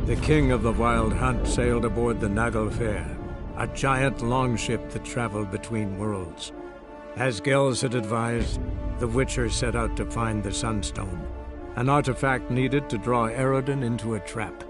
The king of the Wild Hunt sailed aboard the Naglfar, a giant longship that traveled between worlds. As Gels had advised, the Witcher set out to find the Sunstone, an artifact needed to draw Eredin into a trap.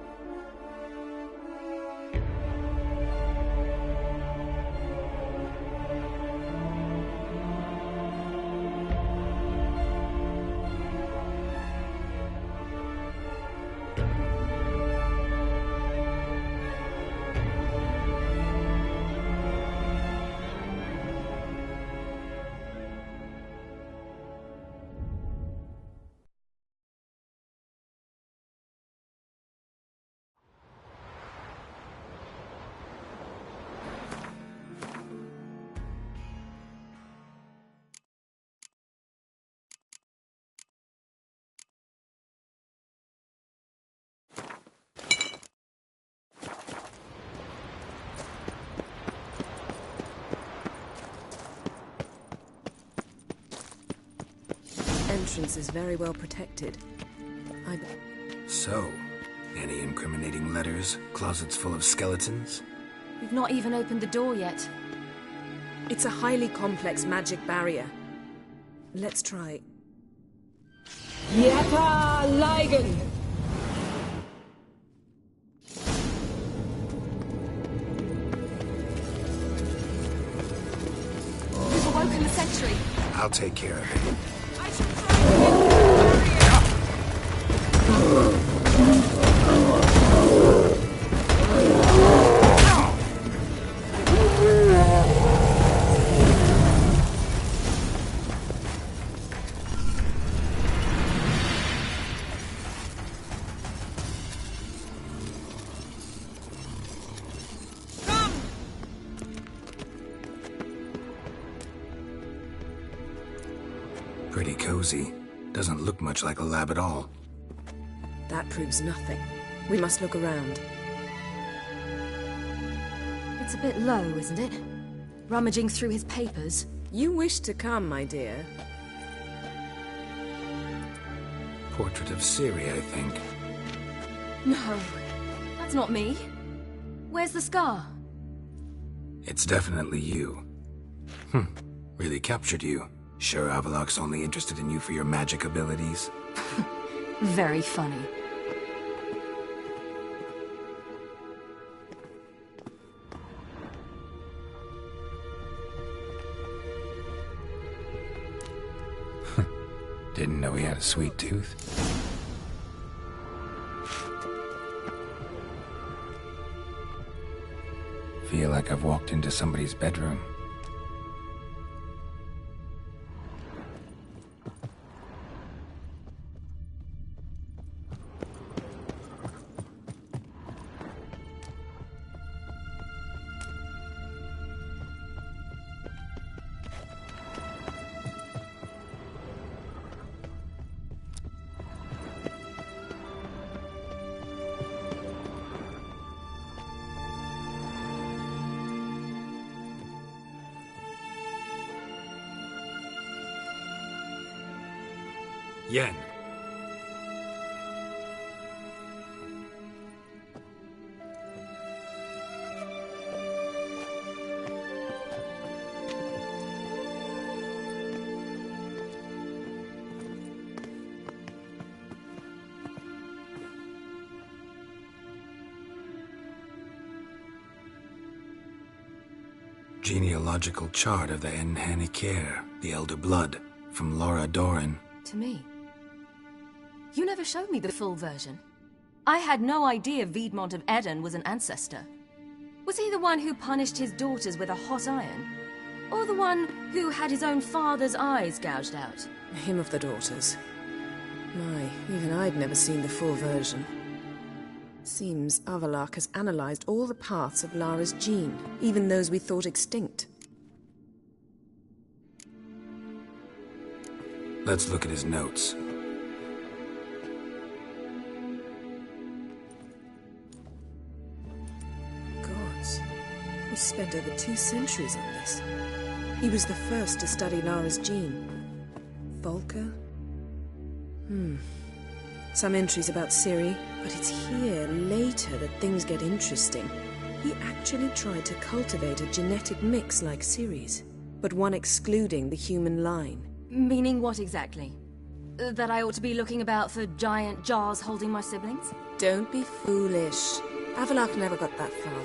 Entrance is very well protected. So, any incriminating letters? Closets full of skeletons? We've not even opened the door yet. It's a highly complex magic barrier. Let's try. Yata Ligen! We've awoken the sentry. I'll take care of it. I should try to get through the barrier. Pretty cozy. Doesn't look much like a lab at all. That proves nothing. We must look around. It's a bit low, isn't it? Rummaging through his papers. You wish to come, my dear. Portrait of Ciri, I think. No, that's not me. Where's the scar? It's definitely you. Really captured you. Sure Avallac'h's only interested in you for your magic abilities? Very funny. Didn't know he had a sweet tooth. Feel like I've walked into somebody's bedroom. Yen. Genealogical chart of the Enhanikir, the Elder Blood, from Laura Doran. To me. You never showed me the full version. I had no idea Viedmont of Eden was an ancestor. Was he the one who punished his daughters with a hot iron? Or the one who had his own father's eyes gouged out? Him of the daughters. My, even I'd never seen the full version. Seems Avallac'h has analyzed all the parts of Lara's gene, even those we thought extinct. Let's look at his notes. Gods, we spent over 2 centuries on this. He was the first to study Lara's gene. Volker? Some entries about Ciri, but it's here, later, that things get interesting. He actually tried to cultivate a genetic mix like Ciri's, but one excluding the human line. Meaning what exactly? That I ought to be looking about for giant jars holding my siblings? Don't be foolish. Avallac'h never got that far.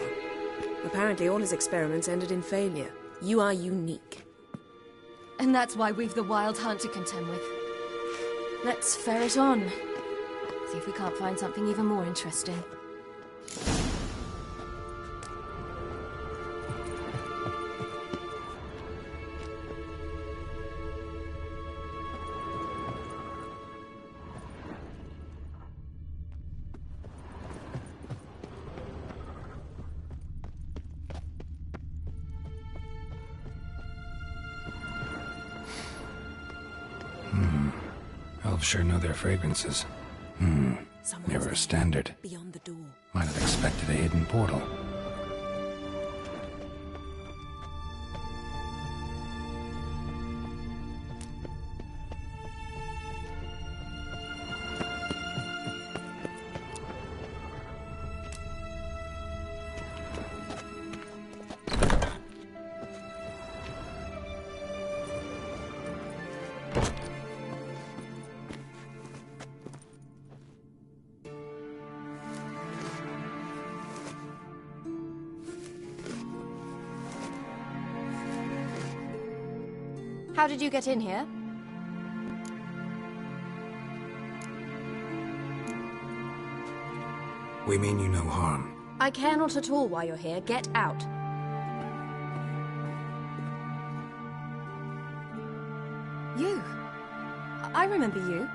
Apparently all his experiments ended in failure. You are unique. And that's why we've the Wild Hunt to contend with. Let's ferret on. See if we can't find something even more interesting. Elves sure know their fragrances. Never a standard. Beyond the door. Might have expected a hidden portal. How did you get in here? We mean you no harm. I care not at all why you're here. Get out. You. I remember you.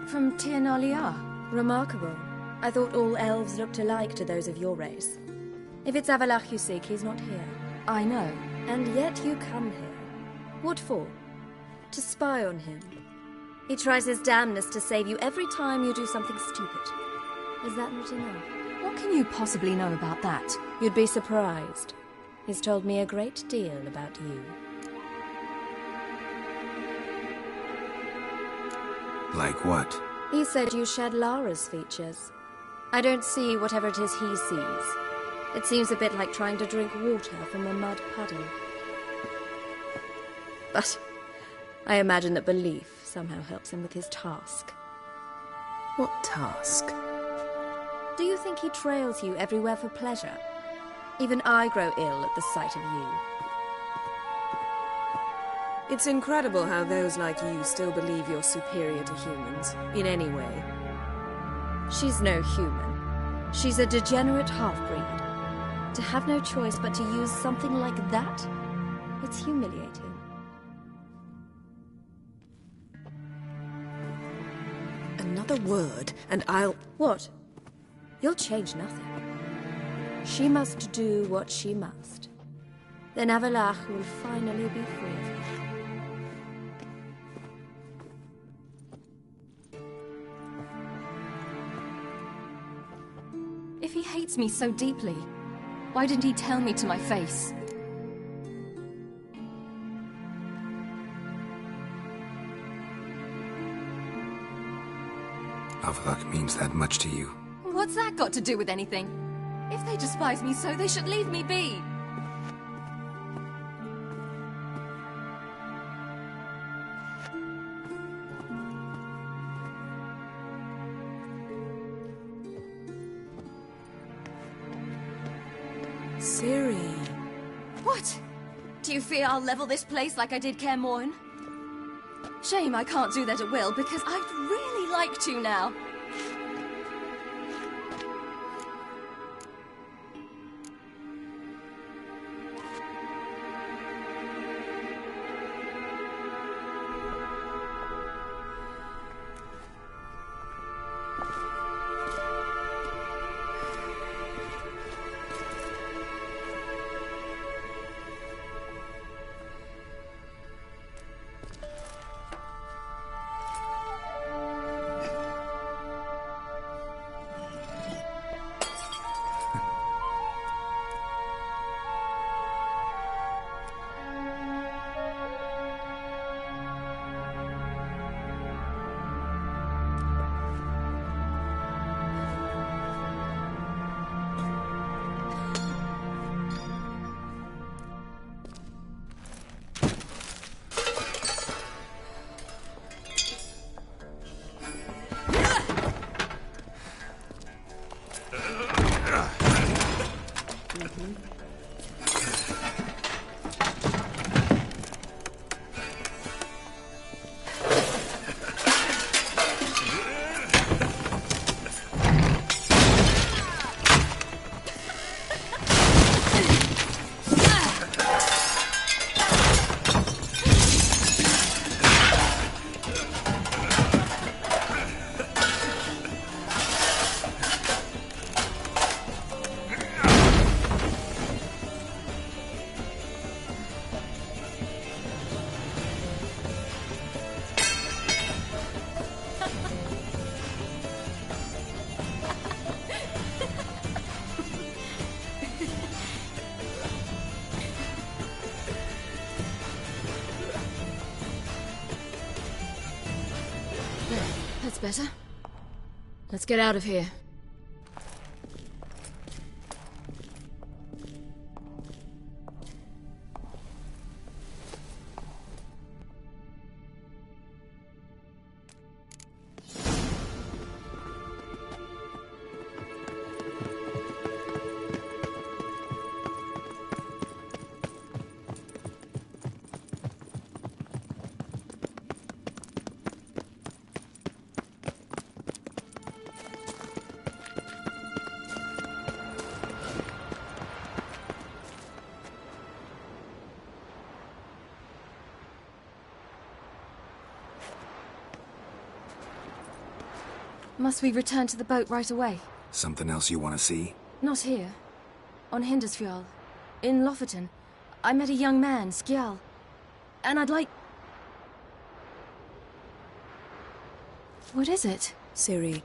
From Tir na Liar. Remarkable. I thought all elves looked alike to those of your race. If it's Avallac'h you seek, he's not here. I know. And yet you come here. What for? To spy on him. He tries his damnedest to save you every time you do something stupid. Is that not enough? What can you possibly know about that? You'd be surprised. He's told me a great deal about you. Like what? He said you shared Lara's features. I don't see whatever it is he sees. It seems a bit like trying to drink water from a mud puddle. But I imagine that belief somehow helps him with his task. What task? Do you think he trails you everywhere for pleasure? Even I grow ill at the sight of you. It's incredible how those like you still believe you're superior to humans, in any way. She's no human. She's a degenerate half-breed. To have no choice but to use something like that? It's humiliating. Another word, and I'll... What? You'll change nothing. She must do what she must. Then Avallac'h will finally be free of her. If he hates me so deeply, why didn't he tell me to my face? Avallac'h means that much to you. What's that got to do with anything? If they despise me so, they should leave me be. Ciri. What? Do you fear I'll level this place like I did Kaer Morhen? Shame I can't do that at will, because I'd really like to now. better. Let's get out of here. Must we return to the boat right away? Something else you want to see? Not here. On Hindarsfjall. In Lofoten. I met a young man, Skjal. And I'd like... What is it? Ciri,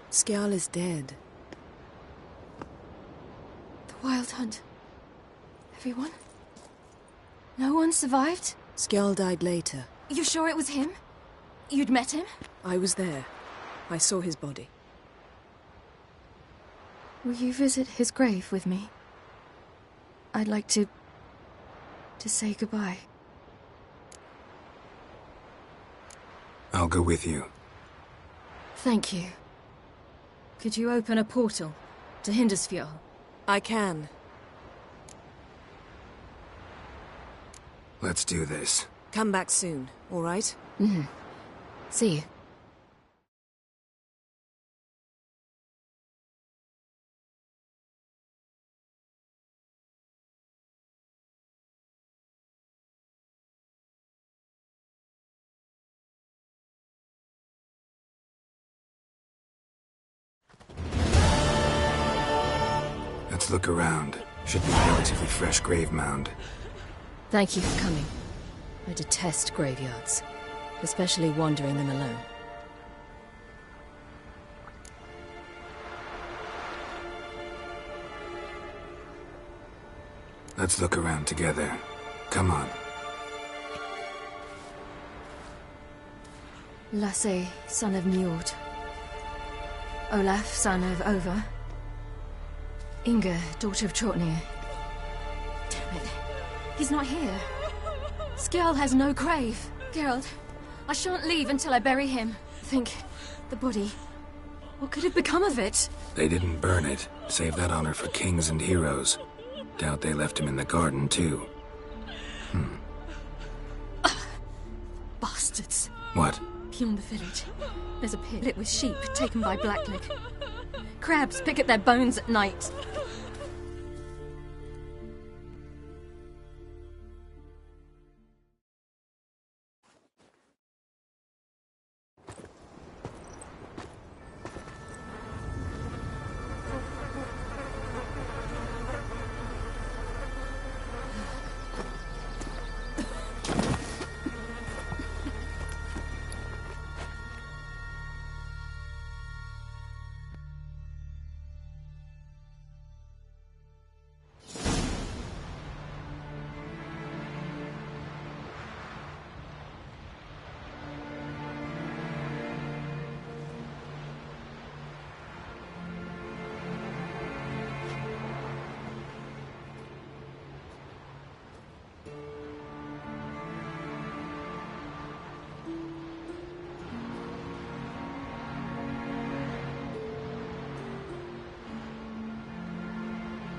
Skjal is dead. The Wild Hunt. Everyone? No one survived? Skjal died later. You sure it was him? You'd met him? I was there. I saw his body. Will you visit his grave with me? I'd like to say goodbye. I'll go with you. Thank you. Could you open a portal to Hindarsfjall? I can. Let's do this. Come back soon, all right? See you. Let's look around. Should be a relatively fresh grave mound. Thank you for coming. I detest graveyards, especially wandering them alone. Let's look around together. Come on. Lasse, son of Njord. Olaf, son of Over. Inga, daughter of Trotnir. Damn it. He's not here. Skjal has no grave. Geralt, I shan't leave until I bury him. Think, the body. What could have become of it? They didn't burn it. Save that honor for kings and heroes. Doubt they left him in the garden, too. Bastards. What? Beyond the village, there's a pit lit with sheep taken by Blacklick. Crabs pick at their bones at night.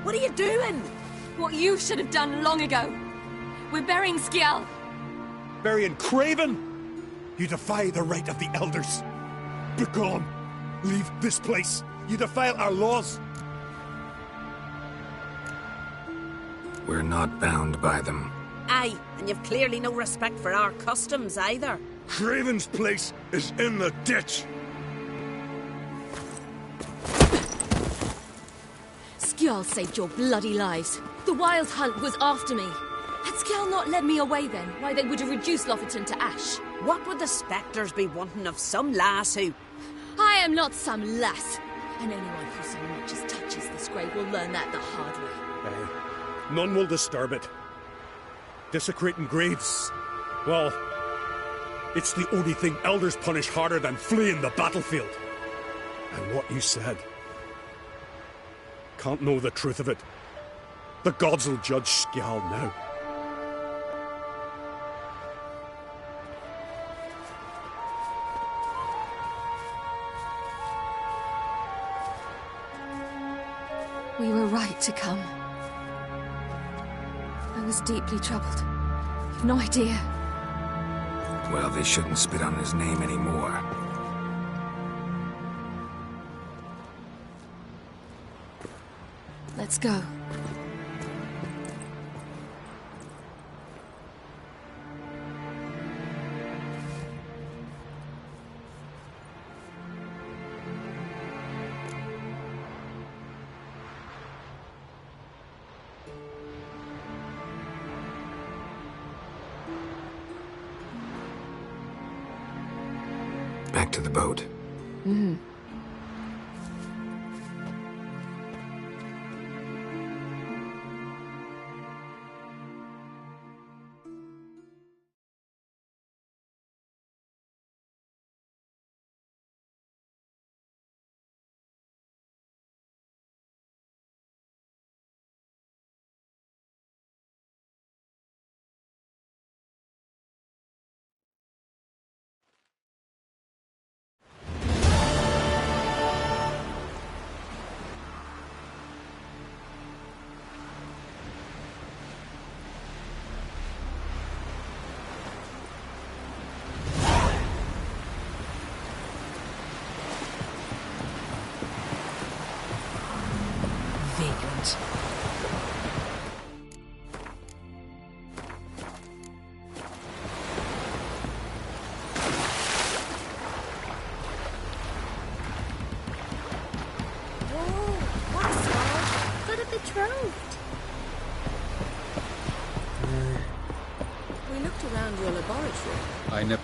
What are you doing? What you should have done long ago. We're burying Skjal. Burying Craven? You defy the right of the elders. Begone. Leave this place. You defile our laws. We're not bound by them. Aye, and you've clearly no respect for our customs either. Craven's place is in the ditch. Skjal saved your bloody lives. The Wild Hunt was after me. Had Skjal not led me away then, why they would have reduced Lofoten to ash. What would the spectres be wanting of some lass who... I am not some lass. And anyone who so much as touches this grave will learn that the hard way. Aye. None will disturb it. Desecrating graves. Well, It's the only thing elders punish harder than fleeing the battlefield. And what you said. Can't know the truth of it. The gods will judge Skjal now. We were right to come. I was deeply troubled. You've no idea. Well, they shouldn't spit on his name anymore. Let's go. Back to the boat. Mm-hmm. Vagrant. Whoa, what's that? Got a betrothed. We looked around your laboratory. I never...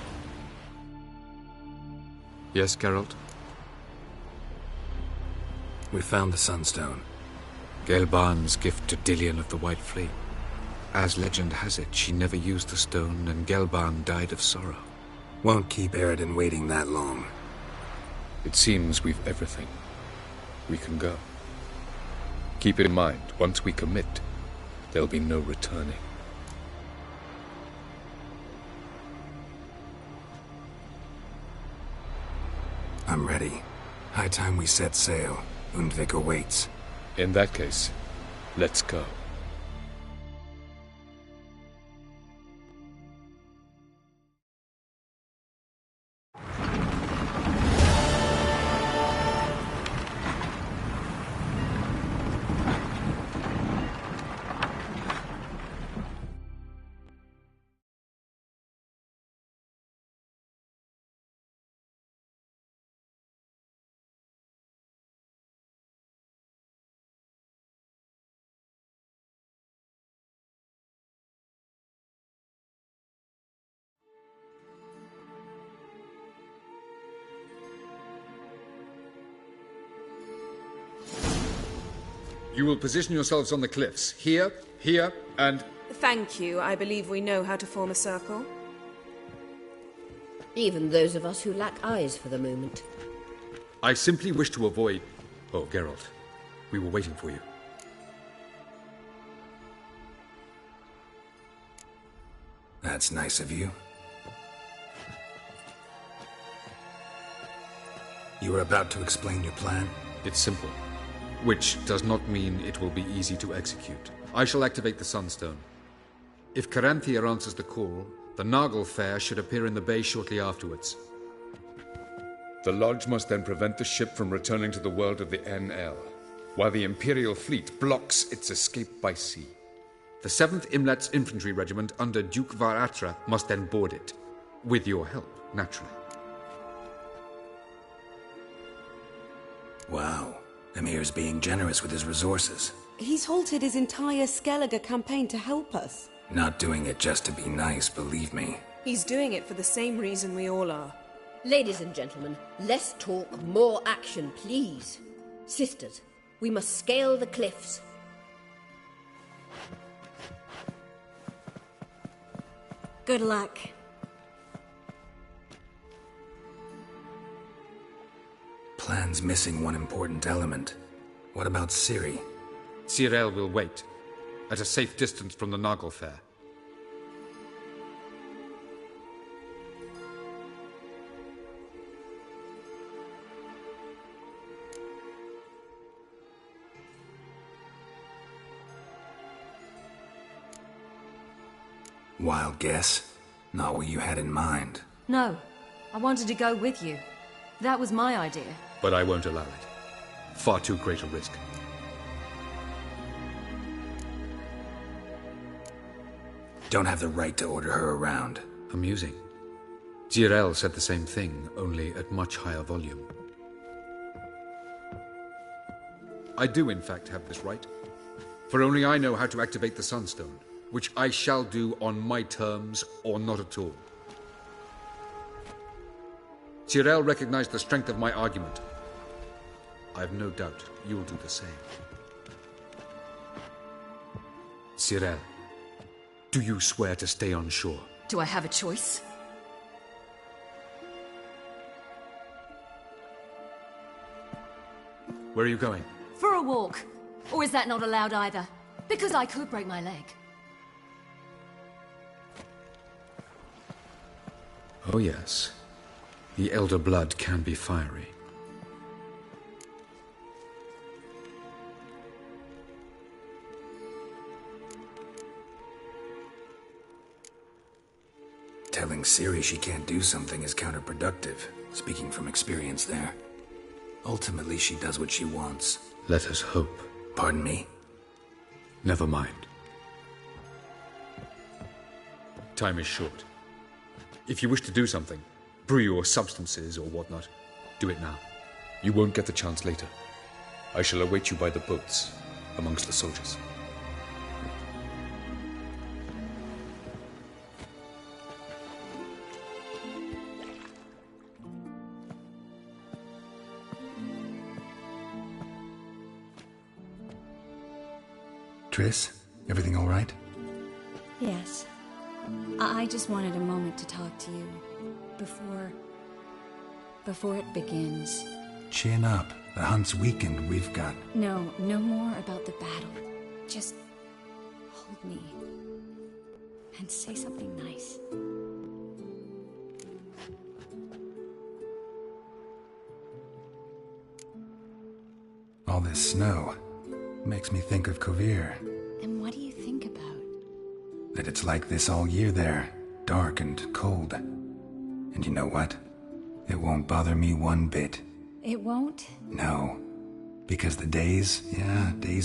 Yes, Geralt? We found the Sunstone. Gelban's gift to Dillion of the White Fleet. As legend has it, she never used the stone, and Gelban died of sorrow. Won't keep Eredin waiting that long. It seems we've everything. We can go. Keep it in mind, once we commit, there'll be no returning. I'm ready. High time we set sail. Undvik awaits. In that case, let's go. You will position yourselves on the cliffs. Here, here, and... Thank you. I believe we know how to form a circle. Even those of us who lack eyes for the moment. I simply wish to avoid... Oh, Geralt. We were waiting for you. That's nice of you. You were about to explain your plan? It's simple. Which does not mean it will be easy to execute. I shall activate the Sunstone. If Caranthia answers the call, the Naglfar should appear in the bay shortly afterwards. The Lodge must then prevent the ship from returning to the world of the NL, while the Imperial fleet blocks its escape by sea. The 7th Imlet's Infantry Regiment under Duke Var-Attre must then board it. With your help, naturally. Wow. Emir's being generous with his resources. He's halted his entire Skellige campaign to help us. Not doing it just to be nice, believe me. He's doing it for the same reason we all are. Ladies and gentlemen, less talk, more action, please. Sisters, we must scale the cliffs. Good luck. plan's missing one important element. What about Ciri? Cyril will wait, at a safe distance from the Naglfar. Wild guess? Not what you had in mind. No, I wanted to go with you. That was my idea. But I won't allow it. Far too great a risk. Don't have the right to order her around. Amusing. Jirel said the same thing, only at much higher volume. I do, in fact, have this right. For only I know how to activate the Sunstone, which I shall do on my terms or not at all. Jirel recognized the strength of my argument. I have no doubt you'll do the same. Cyril, do you swear to stay on shore? Do I have a choice? Where are you going? For a walk. Or is that not allowed either? Because I could break my leg. Oh yes. The Elder Blood can be fiery. Telling Ciri she can't do something is counterproductive, speaking from experience there. Ultimately, she does what she wants. Let us hope. Pardon me? Never mind. Time is short. If you wish to do something, brew your substances or whatnot, do it now. You won't get the chance later. I shall await you by the boats, amongst the soldiers. Triss, everything all right? Yes. I just wanted a moment to talk to you. Before it begins. Chin up. The hunt's weakened. We've got... No more about the battle. Just hold me. And say something nice. All this snow makes me think of Kovir. And what do you think about? That it's like this all year there. Dark and cold. And you know what? It won't bother me one bit. It won't? No. Because the days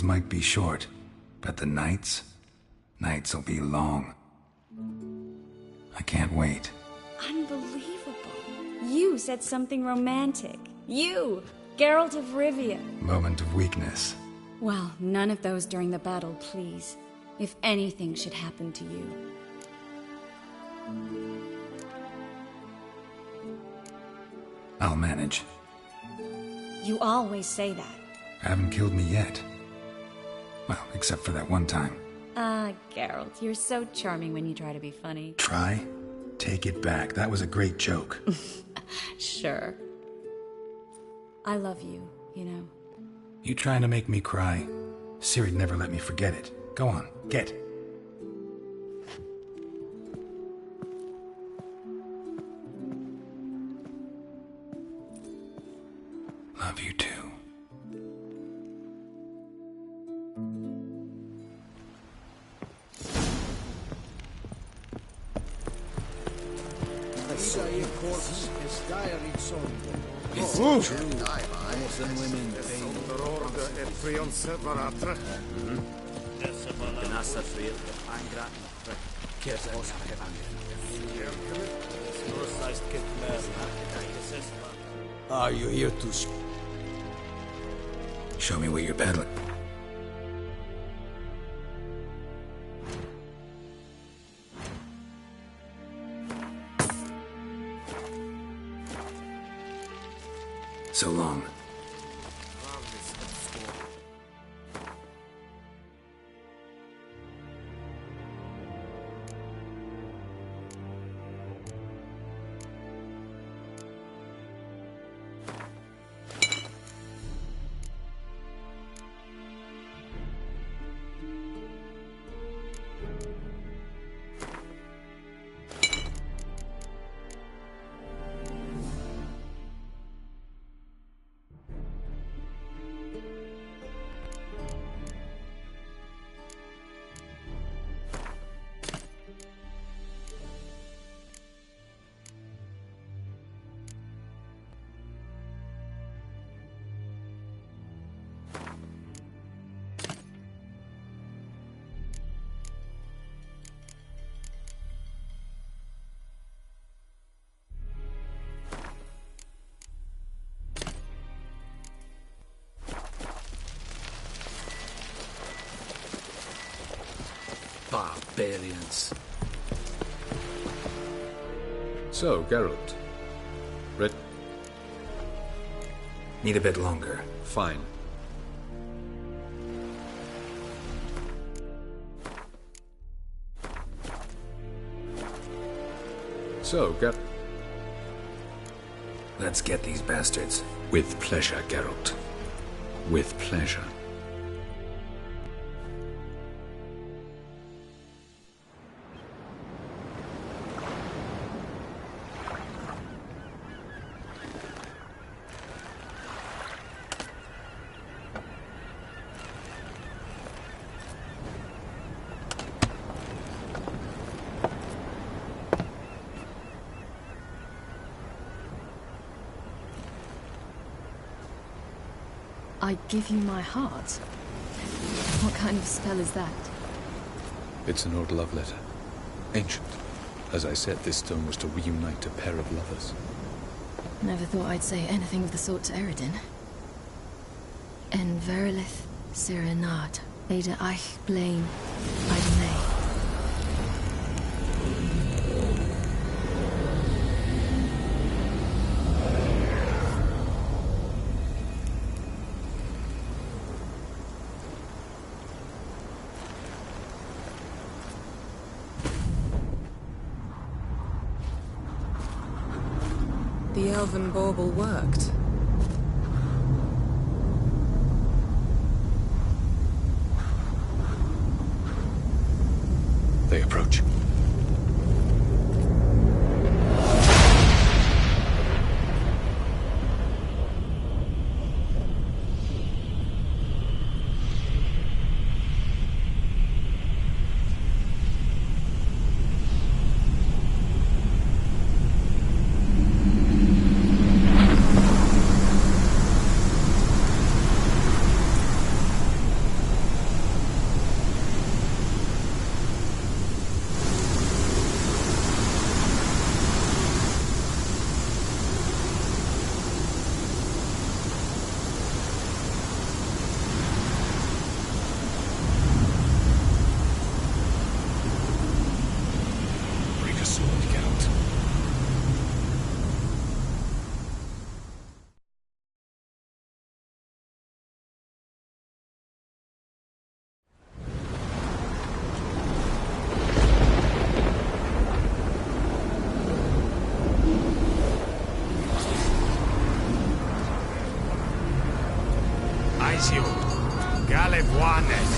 might be short. But the nights will be long. I can't wait. Unbelievable. You said something romantic. You! Geralt of Rivia. Moment of weakness. Well, none of those during the battle, please. If anything should happen to you. I'll manage. You always say that. Haven't killed me yet. Well, except for that one time. Ah, Geralt, you're so charming when you try to be funny. Try? Take it back. That was a great joke. Sure. I love you, you know. You trying to make me cry? Ciri'd never let me forget it. Go on, get. Love you too. Are you here to... Show me what you're peddling. So long. experience. So, Geralt. Need a bit longer. Fine. So, Let's get these bastards. With pleasure, Geralt. With pleasure. I give you my heart? What kind of spell is that? It's an old love letter. Ancient. As I said, this stone was to reunite a pair of lovers. Never thought I'd say anything of the sort to Eredin. En verilith serenad, Ada eich blame, Ida May. The elven bauble worked. They approach. Aizio, Galebuanet.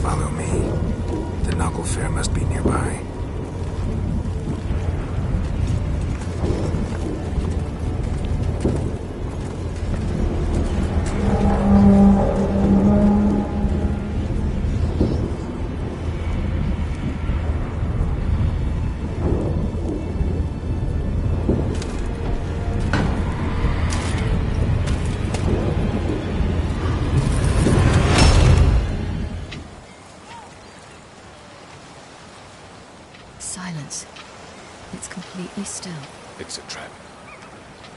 Follow me. The Knuckle Fair must be nearby. Silence. It's completely still. It's a trap.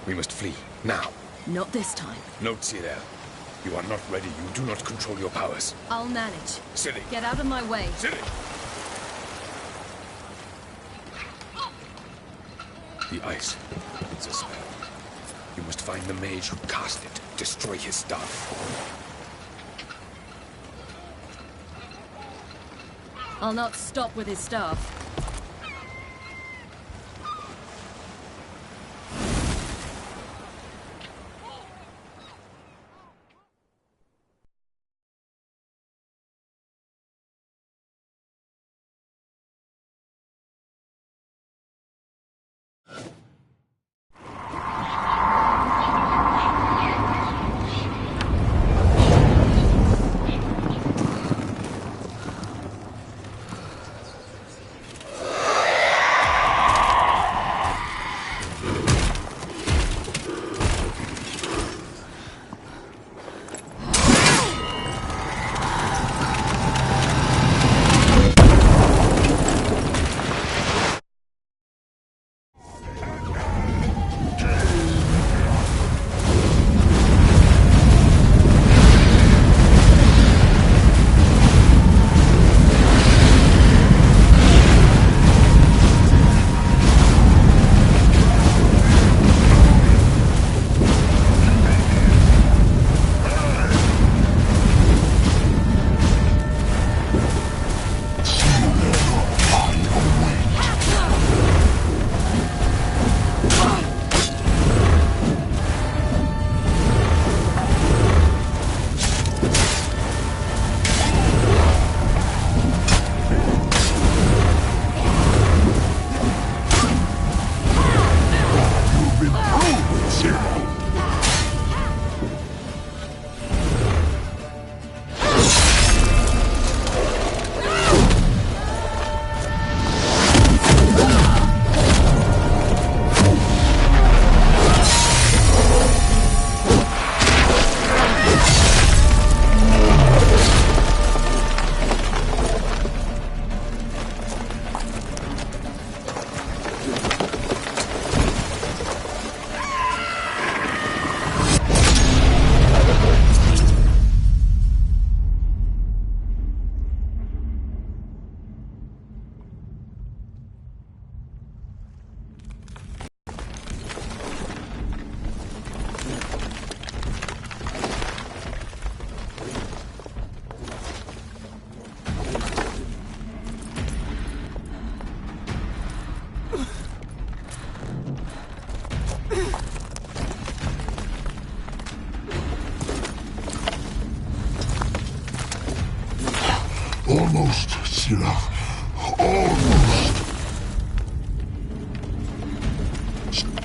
We must flee, now. Not this time. Note, Cyril. You are not ready. You do not control your powers. I'll manage. Ciri. Get out of my way. Ciri! The ice. It's a spell. You must find the mage who cast it. Destroy his staff. I'll not stop with his staff.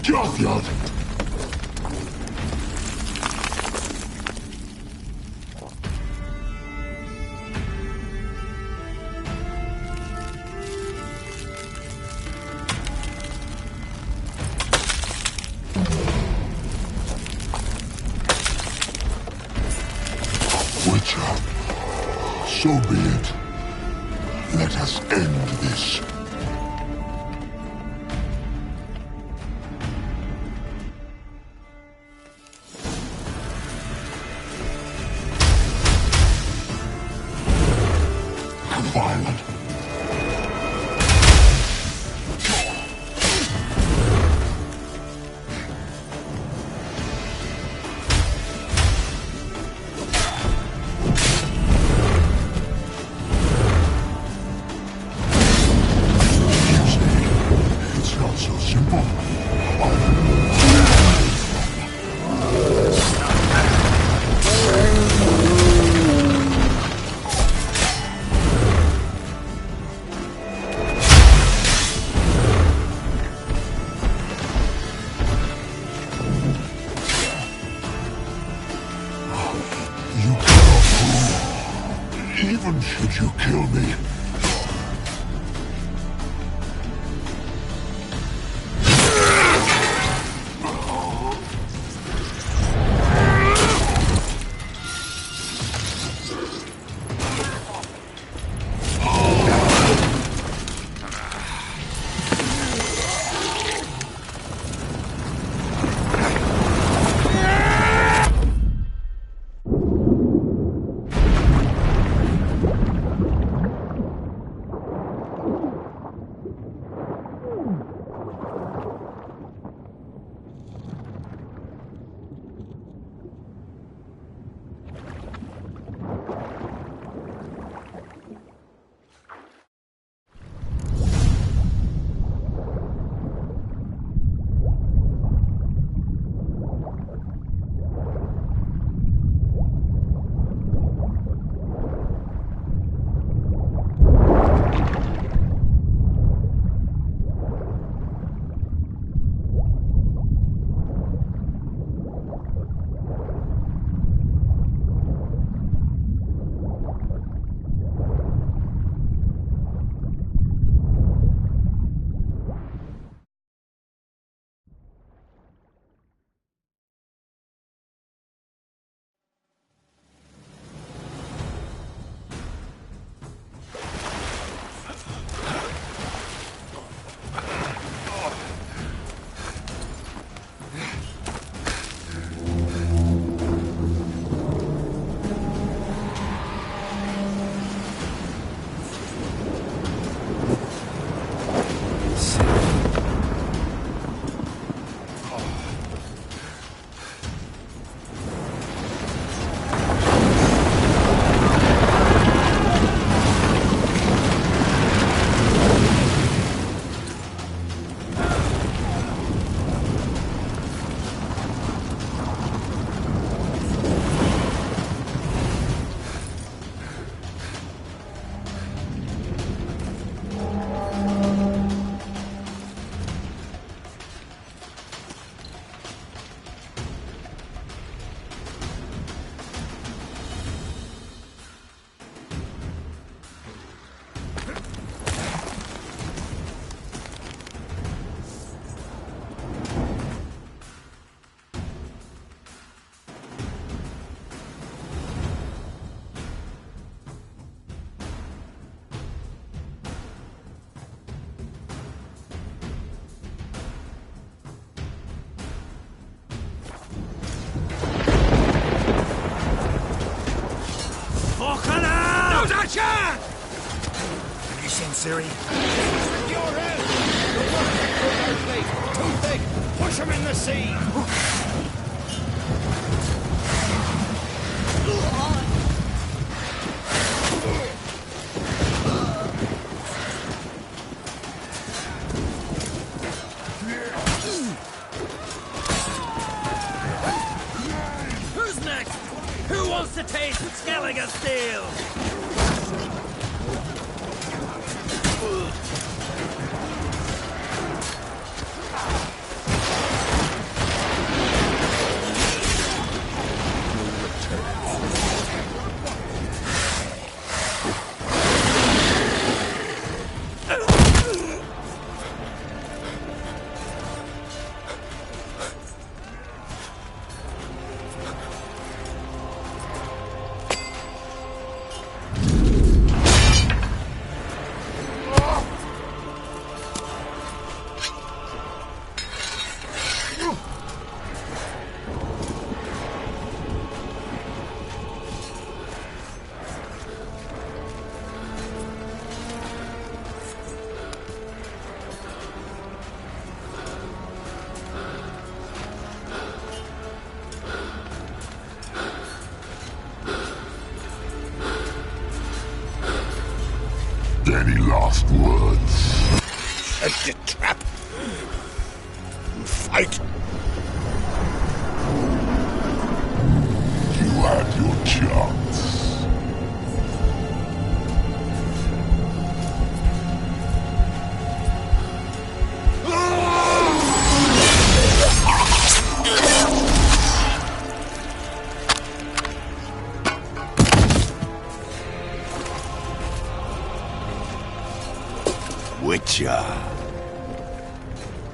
Jothyard! Witcher, so be it. Let us end this. Violent. It's not so simple. You cannot prove, even should you kill me. Ciri. Your head! Too thick! Push him in the sea! Who's next? Who wants to taste Skellige's steel? Any last words? Set the trap. Fight. You had your chance. Witcher.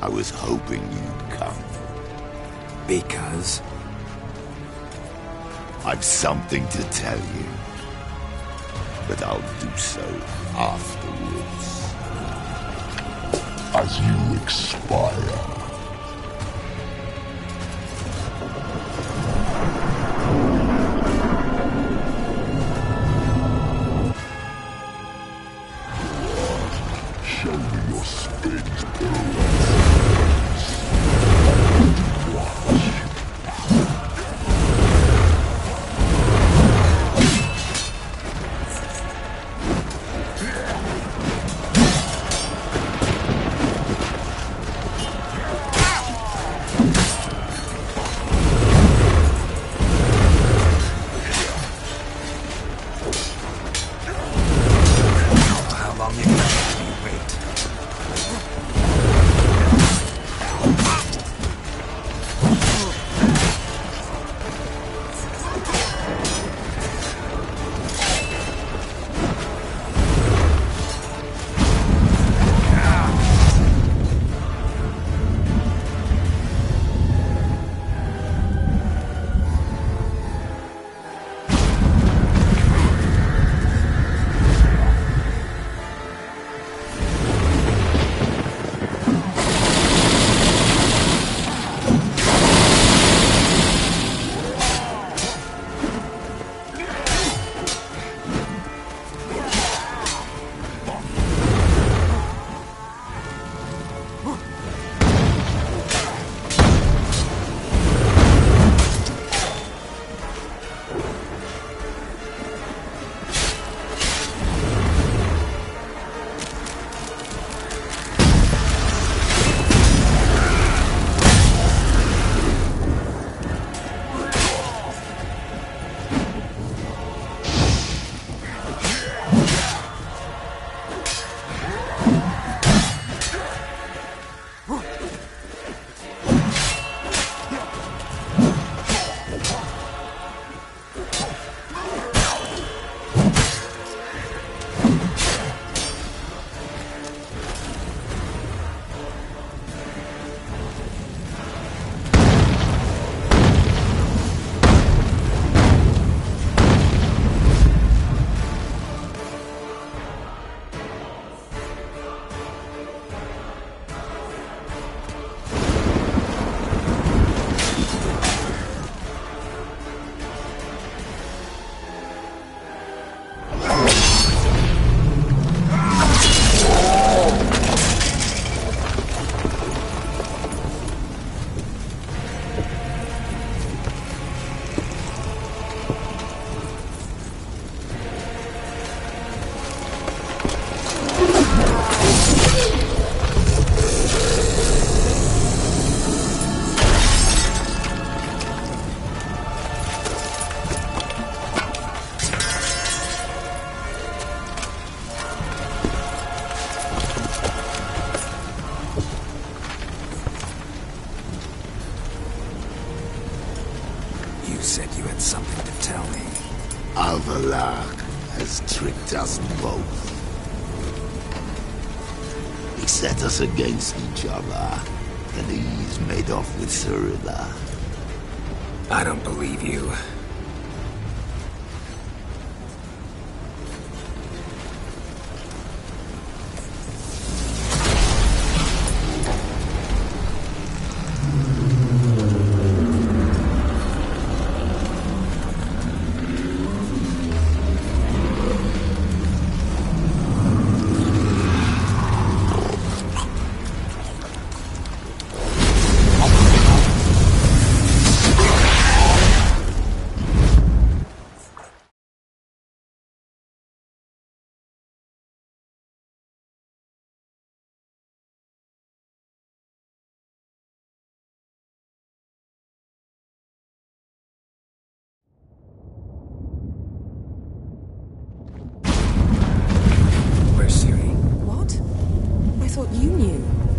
I was hoping you'd come. Because? I've something to tell you. But I'll do so afterwards. As you expire. Show me your spins, said you had something to tell me. Avallac'h has tricked us both. He set us against each other, and he's made off with Cirilla. I don't believe you.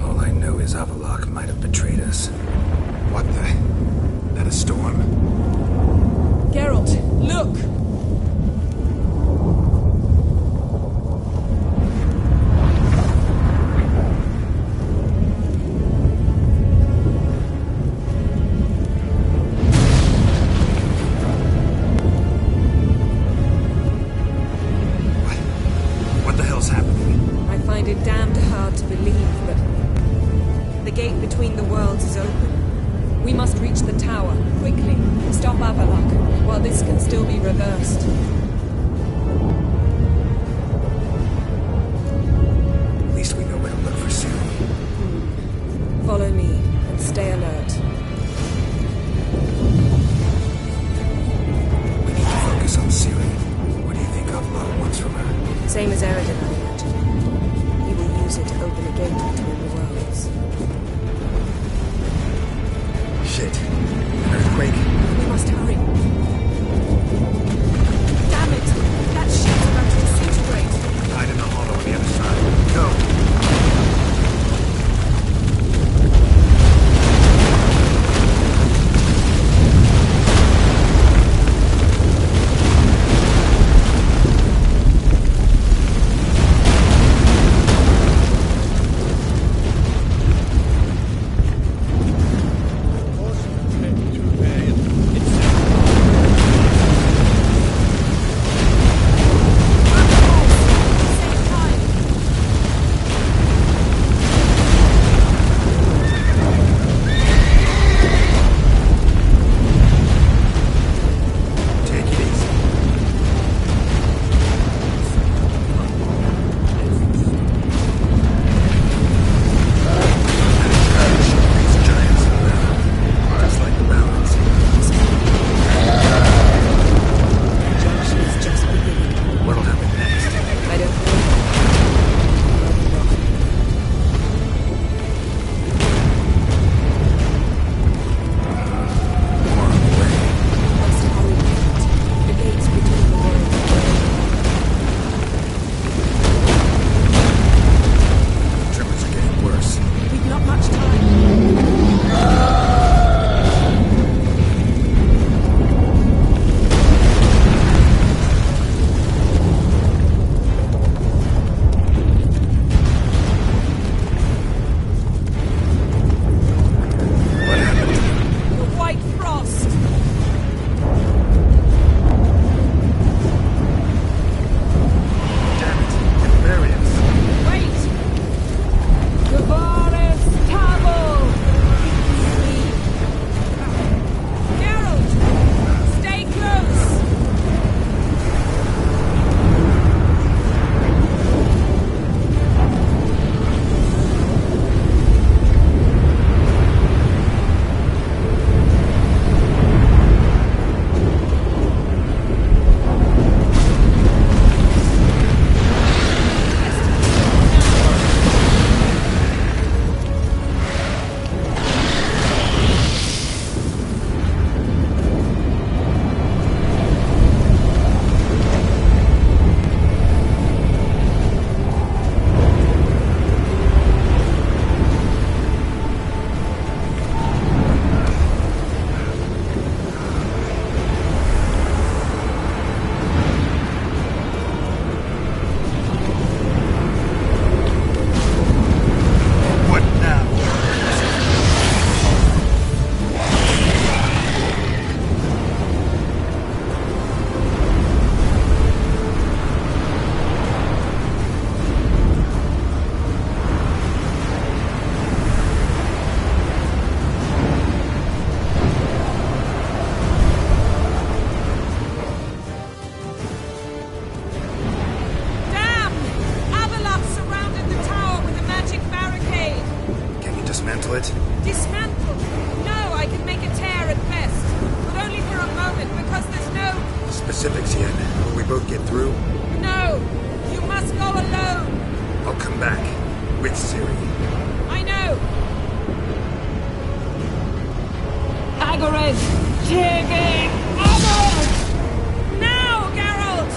All I know is Avallac'h might have betrayed us. What the? That a storm? Geralt, look! What the hell's happening? I find it damned hard to believe, but the gate between the worlds is open. We must reach the tower, quickly. Stop Avallac'h, while this can still be reversed. At least we know where to look for Ciri. Follow me, and stay alert. We need to focus on Ciri. What do you think Avallac'h wants from her? Same as Eredin, I imagine. He will use it to open a gate between the worlds. Shit. An earthquake? We must hurry. Damn it! That ship's about to disintegrate. Hide in the hollow on the other side. Go! specifics yet. Will we both get through? No! You must go alone! I'll come back. With Ciri. I know! Agared! Tiggy! Agared! Now, Geralt!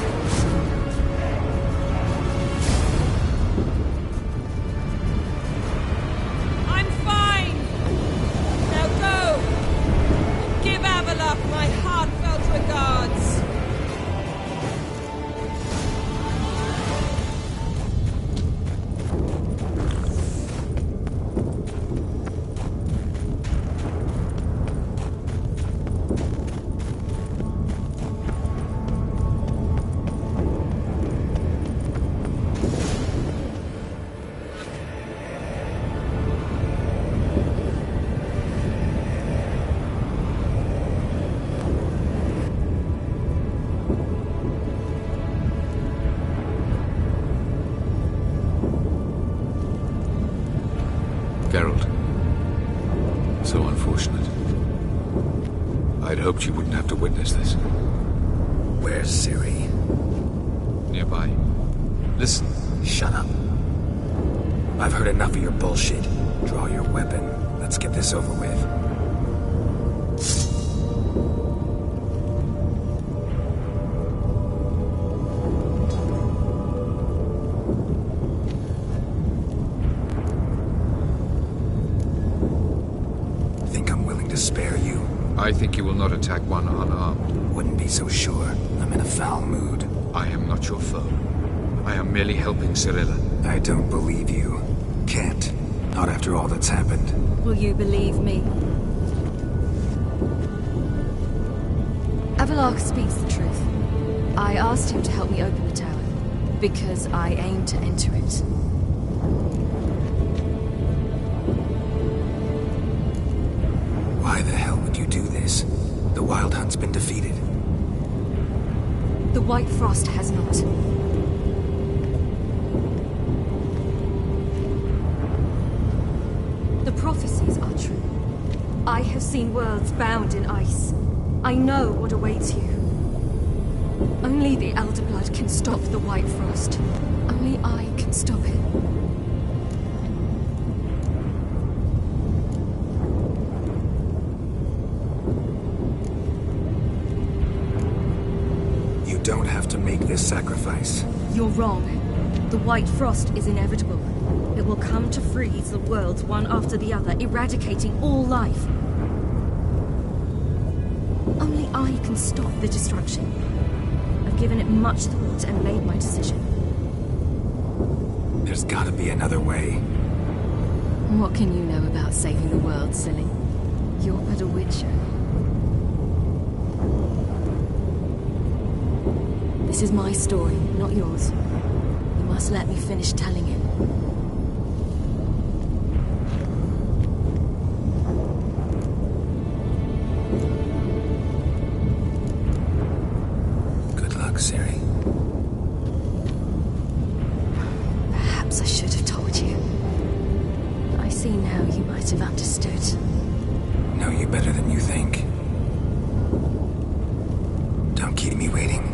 Geralt. So unfortunate. I'd hoped you wouldn't have to witness this. Where's Ciri? Nearby. Listen. Shut up. I've heard enough of your bullshit. Draw your weapon. Let's get this over with. Think I'm willing to spare you? I think you will not attack one unarmed. Wouldn't be so sure. I'm in a foul mood. I am not your foe. I am merely helping Cirilla. I don't believe you. Can't. Not after all that's happened. Will you believe me? Avallac'h speaks the truth. I asked him to help me open the tower, because I aim to enter it. Why the hell would you do this? The Wild Hunt's been defeated. The White Frost has not. The prophecies are true. I have seen worlds bound in ice. I know what awaits you. Only the Elder Blood can stop the White Frost. Only I can stop it. You don't have to make this sacrifice. You're wrong. The White Frost is inevitable. It will come to freeze the worlds one after the other, eradicating all life. Only I can stop the destruction. I've given it much thought and made my decision. There's gotta be another way. What can you know about saving the world, silly? You're but a witcher. This is my story, not yours. You must let me finish telling it. Good luck, Ciri. Perhaps I should have told you. I see now you might have understood. Know you better than you think. Don't keep me waiting.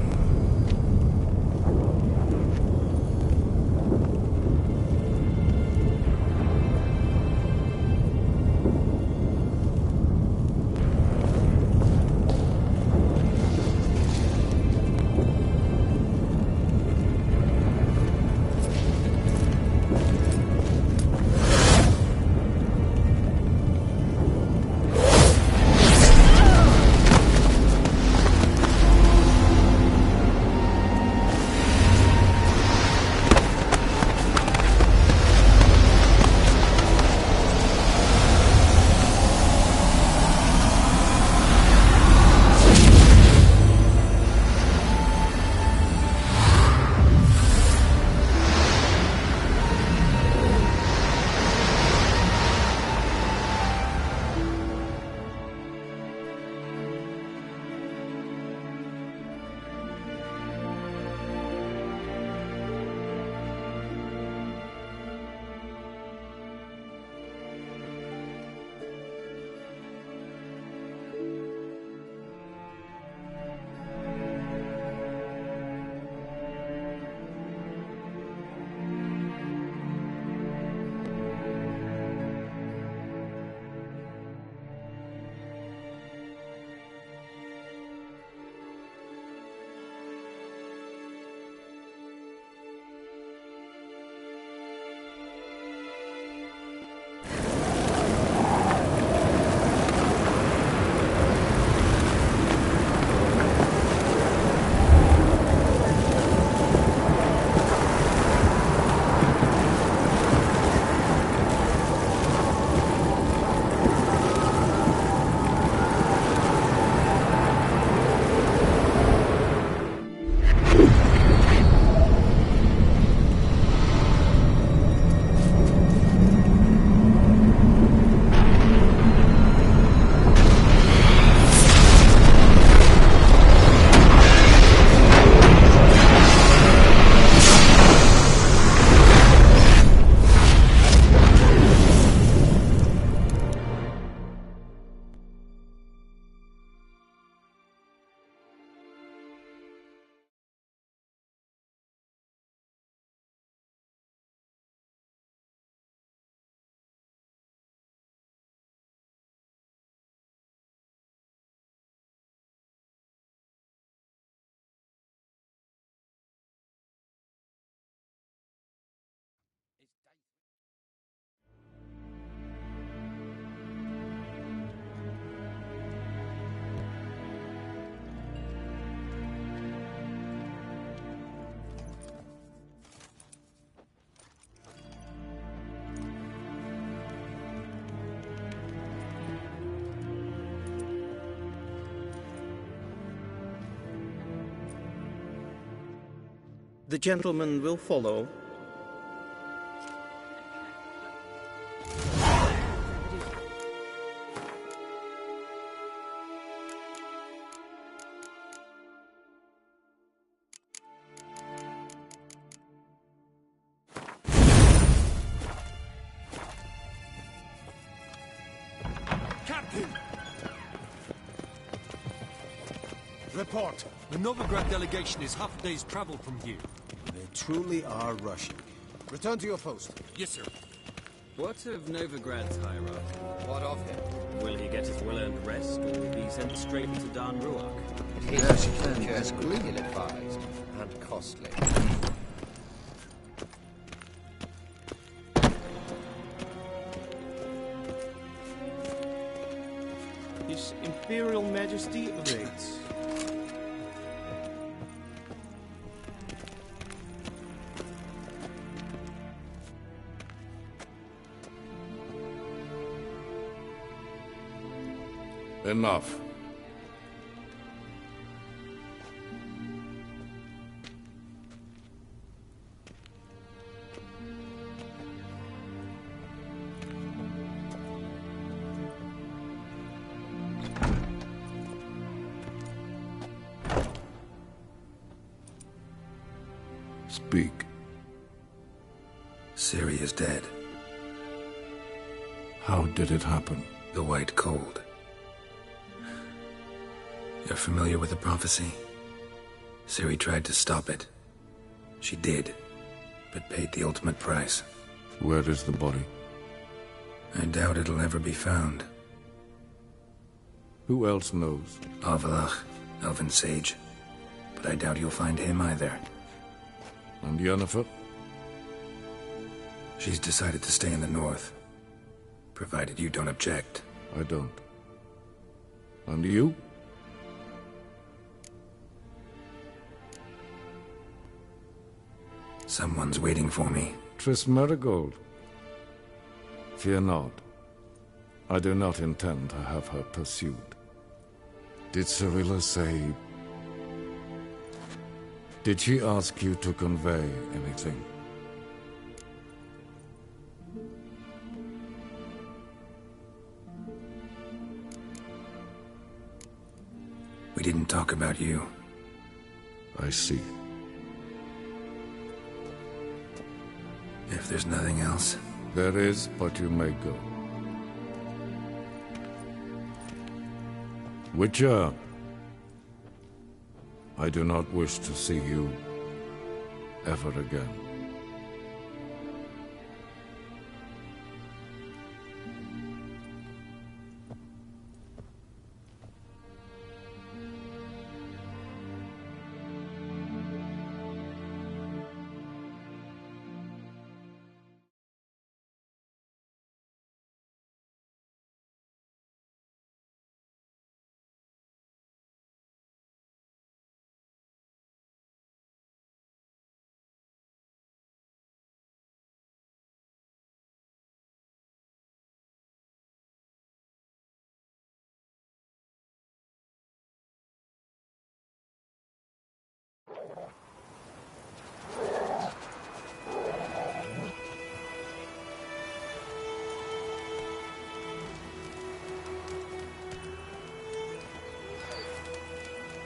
The gentleman will follow. Captain! Report. The Novigrad delegation is half a day's travel from here. They truly are rushing. Return to your post. Yes, sir. What of Novigrad's hierarchy? What of him? Will he get his well-earned rest, or be sent straight to Dan Ruach? His future is ill-advised and costly. His Imperial Majesty awaits. Enough. Speak. Ciri is dead. How did it happen? The White Cold. You're familiar with the prophecy? Ciri tried to stop it. She did, but paid the ultimate price. Where is the body? I doubt it'll ever be found. Who else knows? Avallac'h, Elven Sage. But I doubt you'll find him either. And Yennefer? She's decided to stay in the north. Provided you don't object. I don't. And you? Someone's waiting for me. Triss Merigold. Fear not. I do not intend to have her pursued. Did Cirilla say... Did she ask you to convey anything? We didn't talk about you. I see. If there's nothing else... There is, but you may go. Witcher! I do not wish to see you ever again.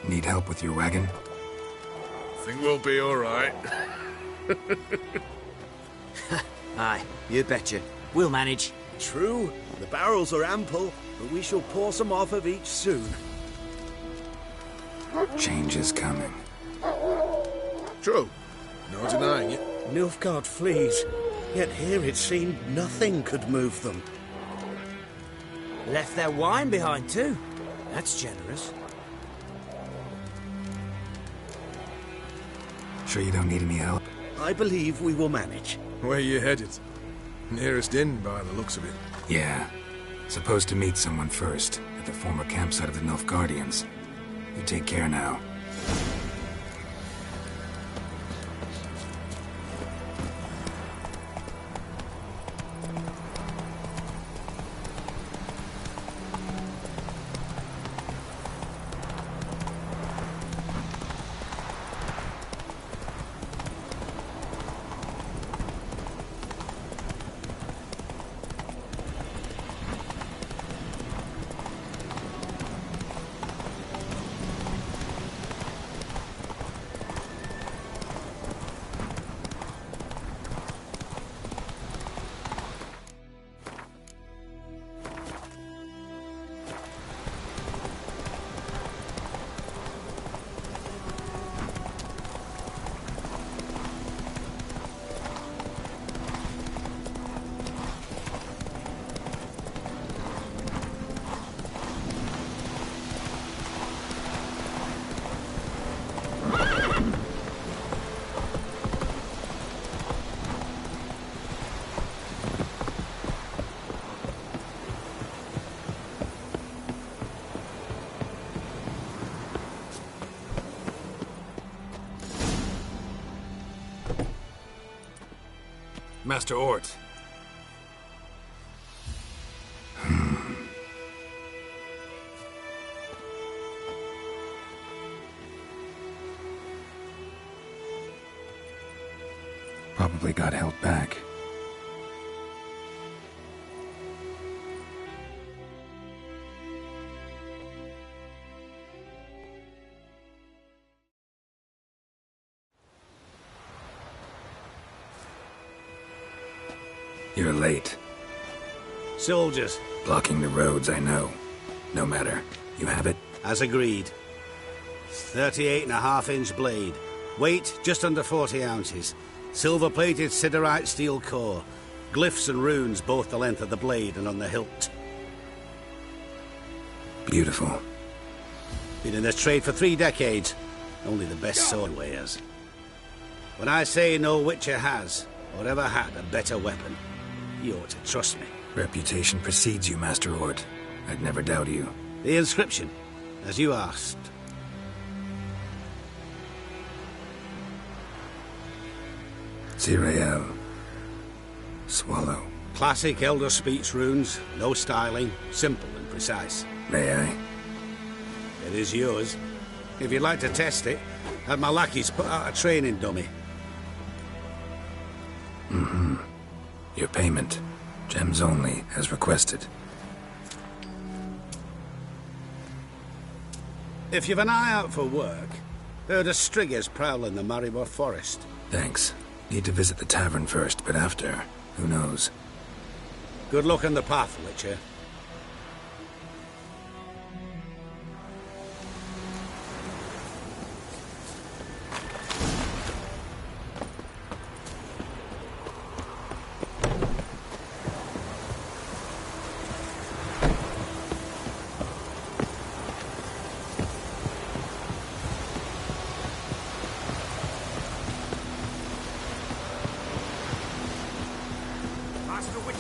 Need help with your wagon? Think we'll be all right. Aye, you betcha. We'll manage. True, the barrels are ample, but we shall pour some off of each soon. Change is coming. True. No denying it. Nilfgaard flees, yet here it seemed nothing could move them. Left their wine behind too. That's generous. Sure you don't need any help? I believe we will manage. Where you headed? Nearest inn, by the looks of it. Yeah. Supposed to meet someone first, at the former campsite of the Nilfgaardians. You take care now. Master Ort. Probably got held back. You're late. Soldiers. Blocking the roads, I know. No matter. You have it? As agreed. 38.5-inch blade. Weight just under 40 ounces. Silver-plated siderite steel core. Glyphs and runes both the length of the blade and on the hilt. Beautiful. Been in this trade for 3 decades. Only the best sword wears. When I say no Witcher has, or ever had, a better weapon, you ought to trust me. Reputation precedes you, Master Ort. I'd never doubt you. The inscription, as you asked. Zirael. Swallow. Classic Elder Speech runes, no styling, simple and precise. May I? It is yours. If you'd like to test it, have my lackeys put out a training dummy. Mm-hmm. Your payment. Gems only, as requested. If you've an eye out for work, heard of Striggers prowling the Maribor Forest. Thanks. Need to visit the tavern first, but after, who knows? Good luck on the path, Witcher.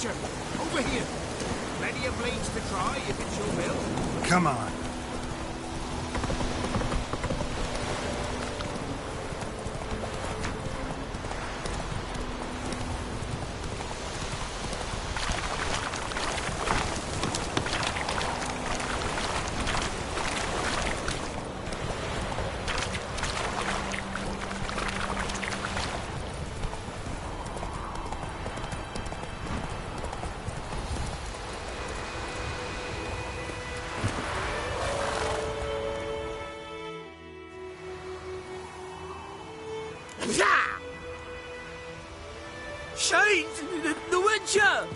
Over here. Plenty of blades to try if it's your will. Come on. Shade! The Witcher!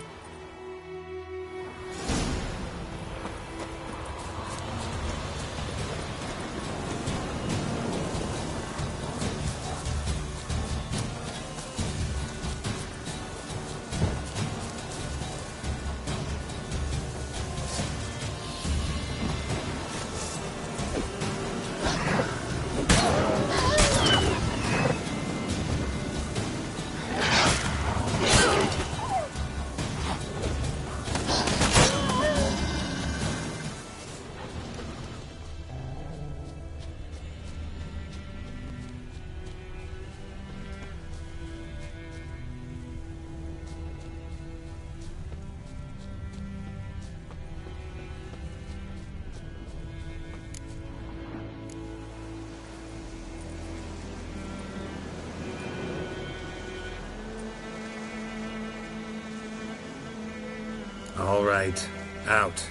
All right. Out.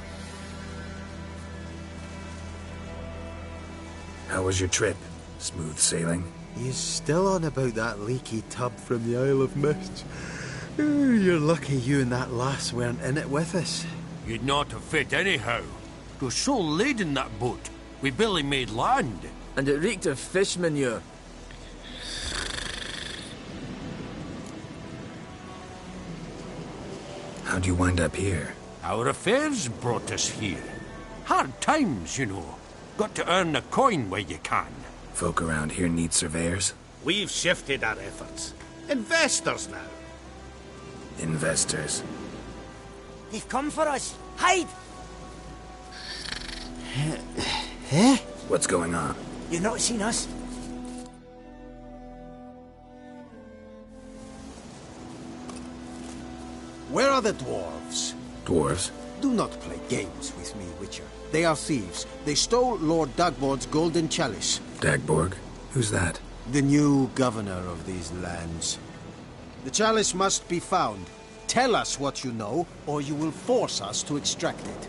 How was your trip? Smooth sailing? He's still on about that leaky tub from the Isle of Mist. You're lucky you and that lass weren't in it with us. You'd not have fit anyhow. It was so laden, that boat. We barely made land. And it reeked of fish manure. How'd you wind up here? Our affairs brought us here. Hard times, you know. Got to earn a coin where you can. Folk around here need surveyors? We've shifted our efforts. Investors now. Investors. They've come for us. Hide! Eh? What's going on? You not seen us? Where are the dwarves? Dwarves? Do not play games with me, Witcher. They are thieves. They stole Lord Dagborg's golden chalice. Dagborg? Who's that? The new governor of these lands. The chalice must be found. Tell us what you know, or you will force us to extract it.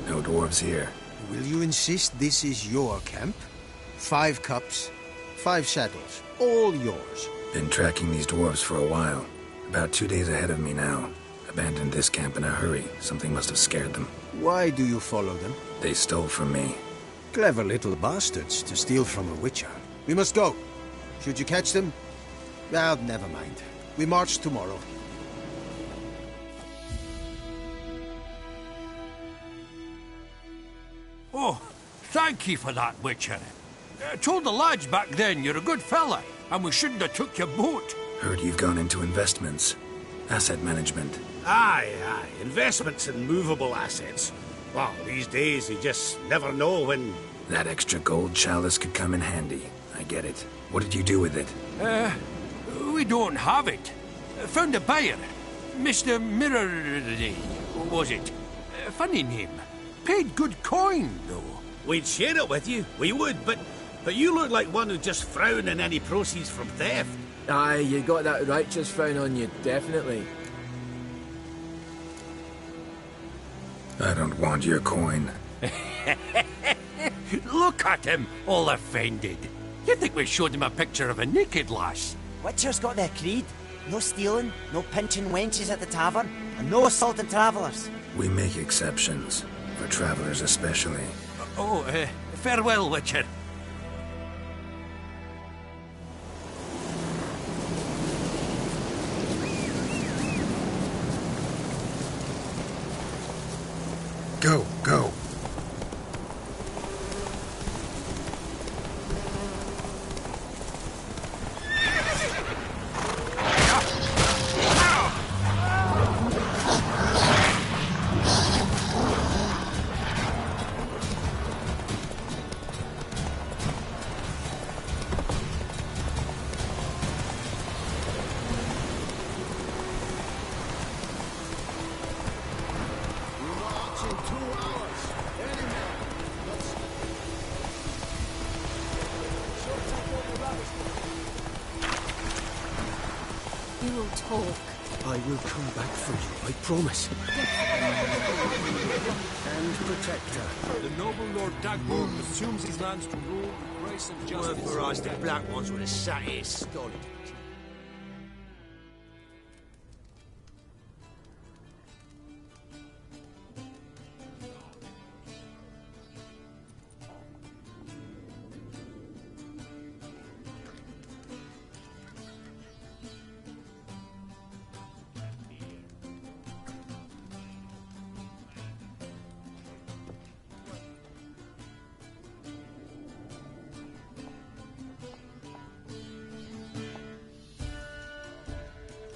No dwarves here. Will you insist this is your camp? 5 cups, 5 saddles, all yours. Been tracking these dwarves for a while. About 2 days ahead of me now. Abandoned this camp in a hurry. Something must have scared them. Why do you follow them? They stole from me. Clever little bastards to steal from a witcher. We must go. Should you catch them? Well, never mind. We march tomorrow. Oh, thank you for that, Witcher. I told the lads back then you're a good fella, and we shouldn't have took your boat. Heard you've gone into investments. Asset management. Aye. Investments in movable assets. Well, these days you just never know when... That extra gold chalice could come in handy. I get it. What did you do with it? We don't have it. Found a buyer. Mr. Mirror... was it? Funny name. Paid good coin, though. We'd share it with you. We would, but you look like one who just frowned on any proceeds from theft. Aye, you got that righteous frown on you, definitely. I don't want your coin. Look at him, all offended. You think we showed him a picture of a naked lass? Witcher's got their creed. No stealing, no pinching wenches at the tavern, and no assaulting travellers. We make exceptions. For travellers especially. Farewell, Witcher. Go. You will talk. I will come back for you, I promise. And protect her. The noble Lord Dagborg assumes his lands to rule with grace and justice. Word for us, the black ones would have sat here stolid.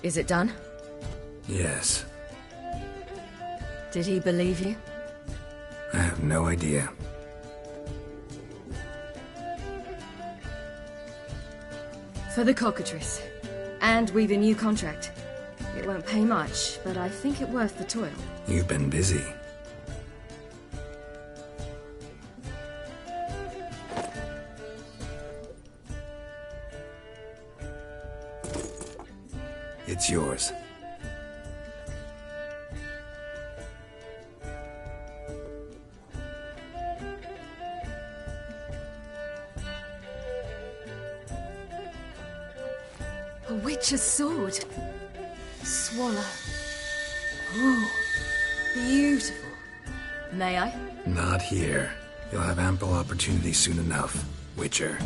Is it done? Yes. Did he believe you? I have no idea. For the cockatrice. And we've a new contract. It won't pay much, but I think it worth the toil. You've been busy. It's yours. A witch's sword. Swallow. Ooh, beautiful. May I? Not here. You'll have ample opportunity soon enough, Witcher.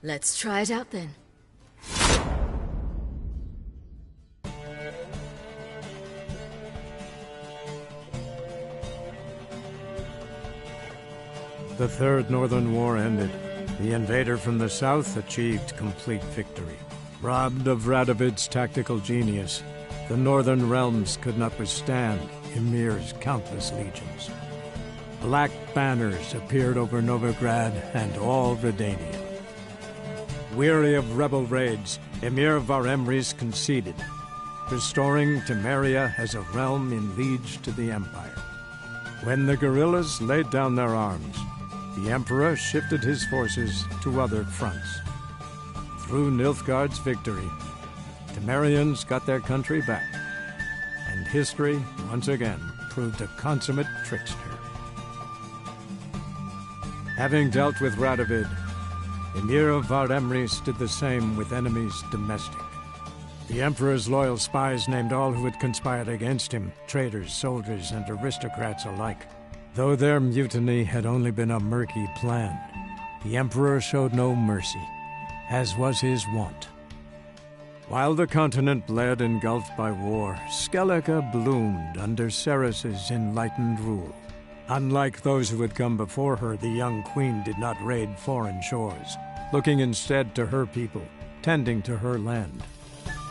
Let's try it out then. The Third Northern War ended. The invader from the south achieved complete victory. Robbed of Radovid's tactical genius, the Northern Realms could not withstand Ymir's countless legions. Black banners appeared over Novigrad and all Redania. Weary of rebel raids, Emir Varemres conceded, restoring Temeria as a realm in liege to the Empire. When the guerrillas laid down their arms, the Emperor shifted his forces to other fronts. Through Nilfgaard's victory, Temerians got their country back, and history once again proved a consummate trickster. Having dealt with Radovid, Emir of Varemres did the same with enemies domestic. The Emperor's loyal spies named all who had conspired against him, traitors, soldiers, and aristocrats alike. Though their mutiny had only been a murky plan, the Emperor showed no mercy, as was his wont. While the continent bled engulfed by war, Skellige bloomed under Ceres's enlightened rule. Unlike those who had come before her, the young queen did not raid foreign shores, looking instead to her people, tending to her land.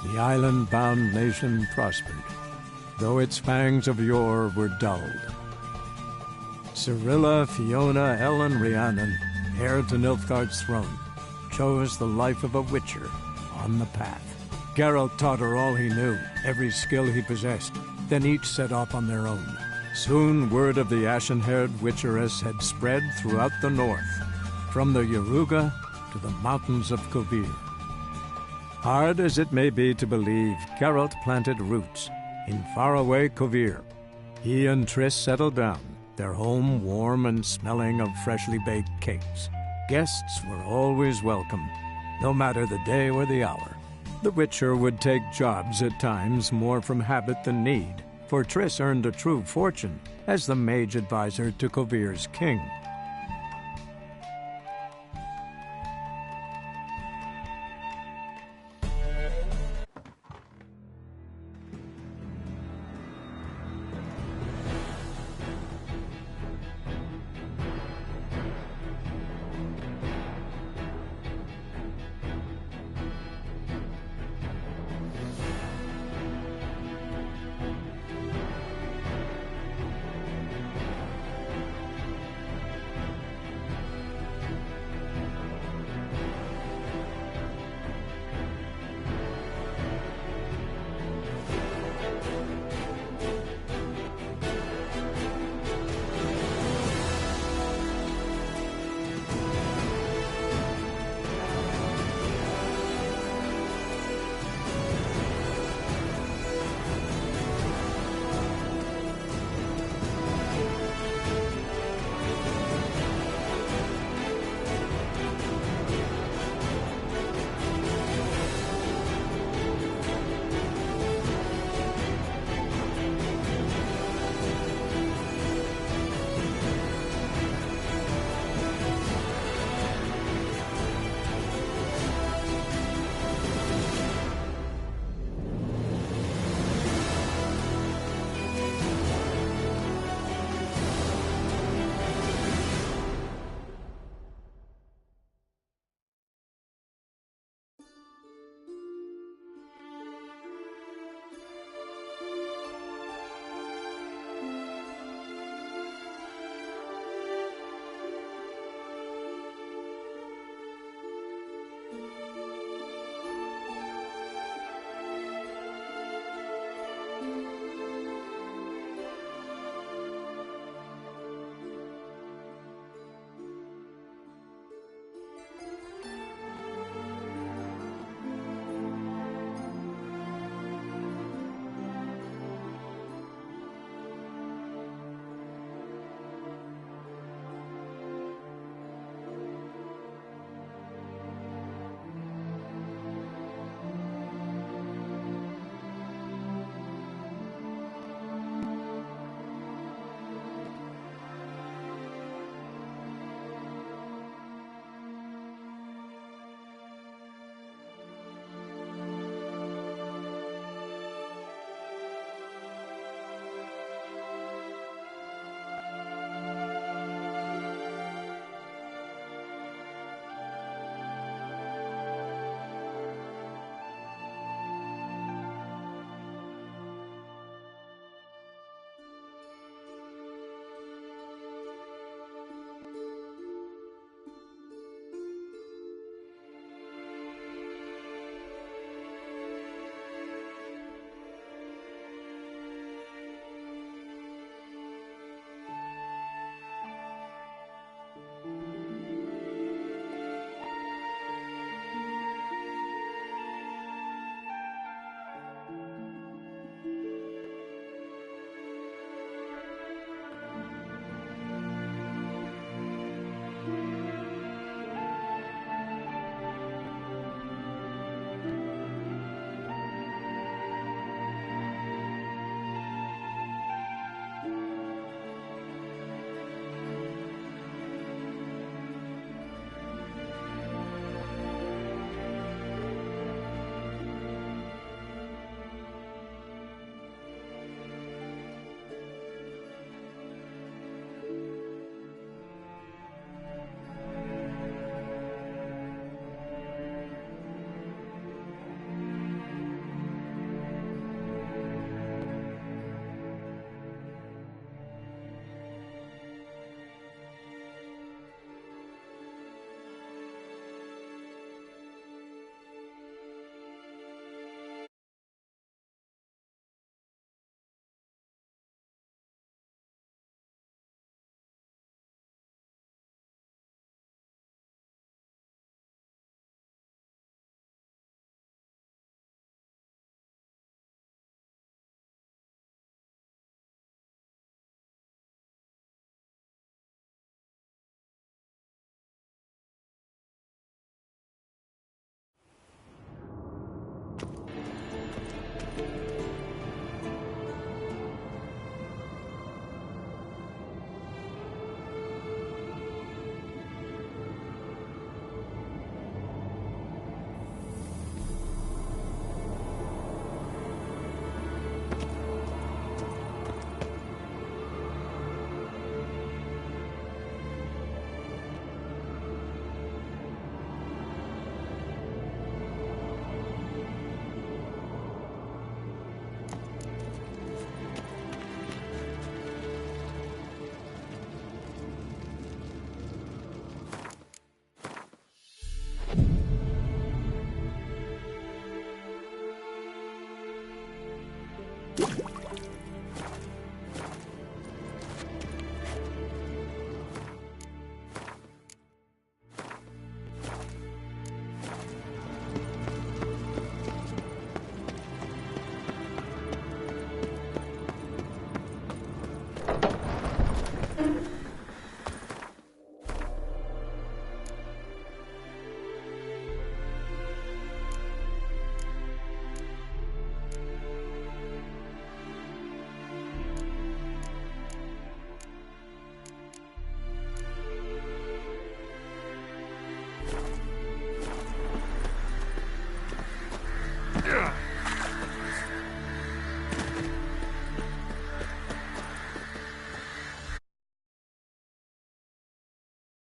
The island-bound nation prospered, though its fangs of yore were dulled. Cirilla, Fiona, Ellen, Rhiannon, heir to Nilfgaard's throne, chose the life of a witcher on the path. Geralt taught her all he knew, every skill he possessed, then each set off on their own. Soon word of the ashen-haired witcheress had spread throughout the north, from the Yaruga to the mountains of Kovir. Hard as it may be to believe, Geralt planted roots in faraway Kovir. He and Triss settled down, their home warm and smelling of freshly baked cakes. Guests were always welcome, no matter the day or the hour. The Witcher would take jobs at times more from habit than need, for Triss earned a true fortune as the mage advisor to Kovir's king.